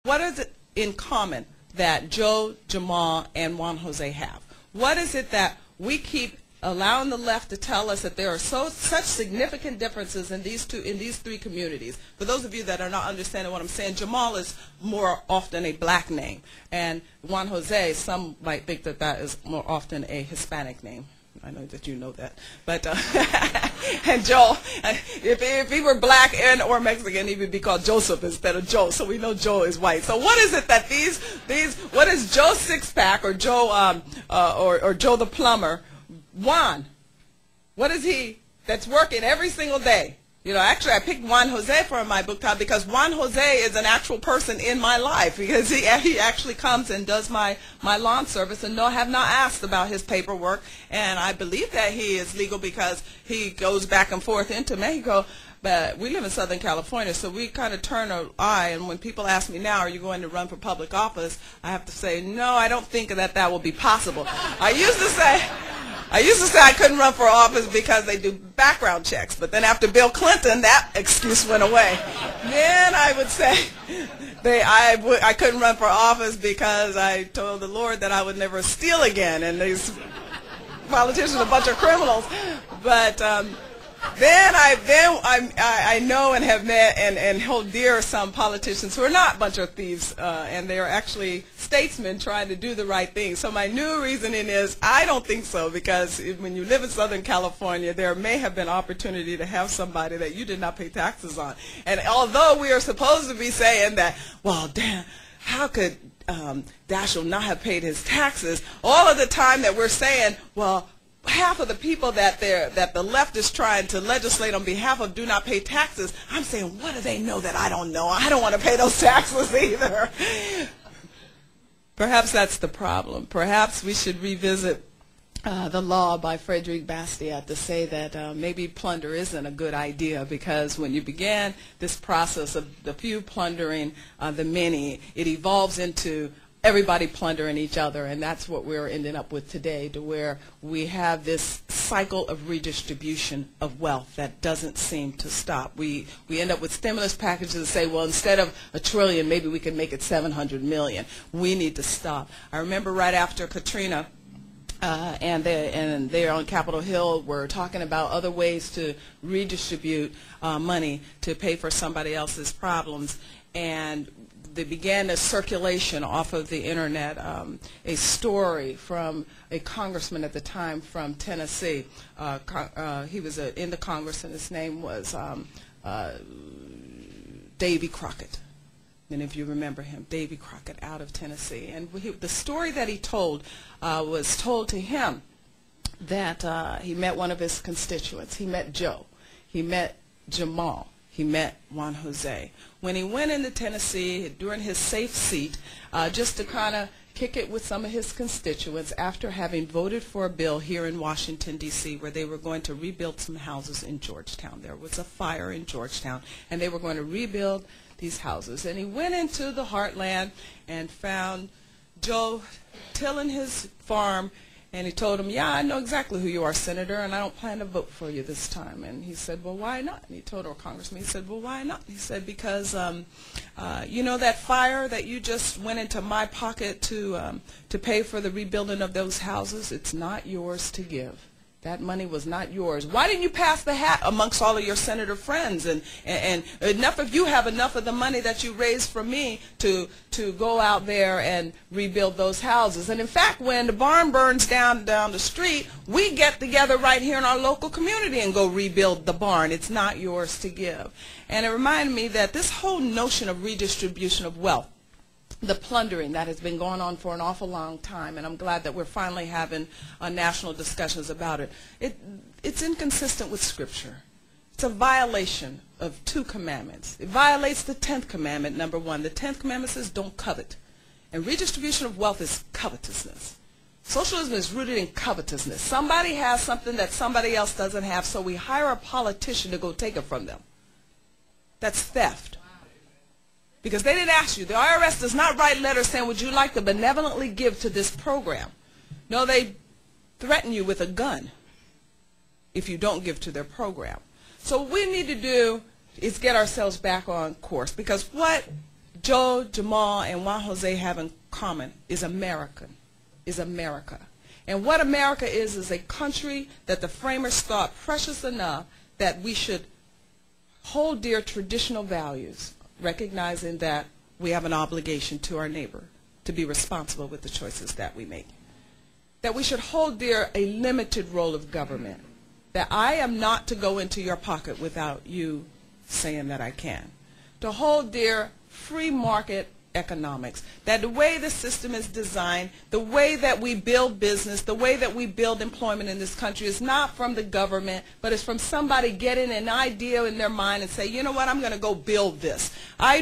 what is it in common that Joe, Jamal, and Juan Jose have? What is it that we keep allowing the left to tell us that there are such significant differences in these three communities? For those of you that are not understanding what I'm saying, Jamal is more often a black name, and Juan Jose, some might think that that is more often a Hispanic name. I know that you know that, but and Joe, if he were black and or Mexican, he would be called Joseph instead of Joe. So we know Joe is white. So what is it that what is Joe Sixpack or Joe or Joe the plumber? Juan, what is he that's working every single day? You know, actually, I picked Juan Jose for my book title because Juan Jose is an actual person in my life, because he actually comes and does my lawn service, and no, I have not asked about his paperwork, and I believe that he is legal because he goes back and forth into Mexico. But we live in Southern California, so we kind of turn an eye, and when people ask me now, are you going to run for public office, I have to say, no, I don't think that will be possible. I used to say I couldn't run for office because they do background checks. But then after Bill Clinton, that excuse went away. Then I would say I couldn't run for office because I told the Lord that I would never steal again. And these politicians are a bunch of criminals. But then I know and have met and hold dear some politicians who are not a bunch of thieves, and they are actually statesmen trying to do the right thing. So my new reasoning is I don't think so, because when you live in Southern California, there may have been opportunity to have somebody that you did not pay taxes on. And although we are supposed to be saying that, well, damn, how could Daschle not have paid his taxes, all of the time that we're saying, well, half of the people that the left is trying to legislate on behalf of do not pay taxes, I'm saying, what do they know that I don't know? I don't want to pay those taxes either. Perhaps that's the problem. Perhaps we should revisit the law by Frederick Bastiat to say that maybe plunder isn't a good idea, because when you began this process of the few plundering the many, it evolves into everybody plundering each other, and that's what we're ending up with today, to where we have this cycle of redistribution of wealth that doesn't seem to stop. We end up with stimulus packages that say, well, instead of $1 trillion, maybe we can make it 700 million. We need to stop. I remember right after Katrina, and they on Capitol Hill were talking about other ways to redistribute money to pay for somebody else's problems, and they began a circulation off of the internet, a story from a congressman at the time from Tennessee. He was in the Congress, and his name was Davy Crockett. And if you remember him, Davy Crockett out of Tennessee. And the story that he told was told to him that he met one of his constituents. He met Joe. He met Jamal. He met Juan Jose. When he went into Tennessee during his safe seat, just to kind of kick it with some of his constituents, after having voted for a bill here in Washington, D.C., where they were going to rebuild some houses in Georgetown. There was a fire in Georgetown, and they were going to rebuild these houses. And he went into the heartland and found Joe tilling his farm, and he told him, yeah, I know exactly who you are, Senator, and I don't plan to vote for you this time. And he said, well, why not? And he told our congressman, he said, well, why not? He said, because, you know that fire that you just went into my pocket to pay for the rebuilding of those houses? It's not yours to give. That money was not yours. Why didn't you pass the hat amongst all of your senator friends? And enough of you have enough of the money that you raised from me to go out there and rebuild those houses. And in fact, when the barn burns down the street, we get together right here in our local community and go rebuild the barn. It's not yours to give. And it reminded me that this whole notion of redistribution of wealth, the plundering that has been going on for an awful long time, and I'm glad that we're finally having national discussions about it. It's inconsistent with Scripture. It's a violation of 2 commandments. It violates the 10th commandment, number 1. The 10th commandment says don't covet. And redistribution of wealth is covetousness. Socialism is rooted in covetousness. Somebody has something that somebody else doesn't have, so we hire a politician to go take it from them. That's theft. Because they didn't ask you. The IRS does not write letters saying, would you like to benevolently give to this program? No, they threaten you with a gun if you don't give to their program. So what we need to do is get ourselves back on course. Because what Joe, Jamal, and Juan Jose have in common is America. And what America is a country that the framers thought precious enough that we should hold dear traditional values, recognizing that we have an obligation to our neighbor to be responsible with the choices that we make. That we should hold dear a limited role of government. That I am not to go into your pocket without you saying that I can. To hold dear free market economics. That the way the system is designed, the way that we build business, the way that we build employment in this country is not from the government, but it's from somebody getting an idea in their mind and say, you know what, I'm going to go build this. I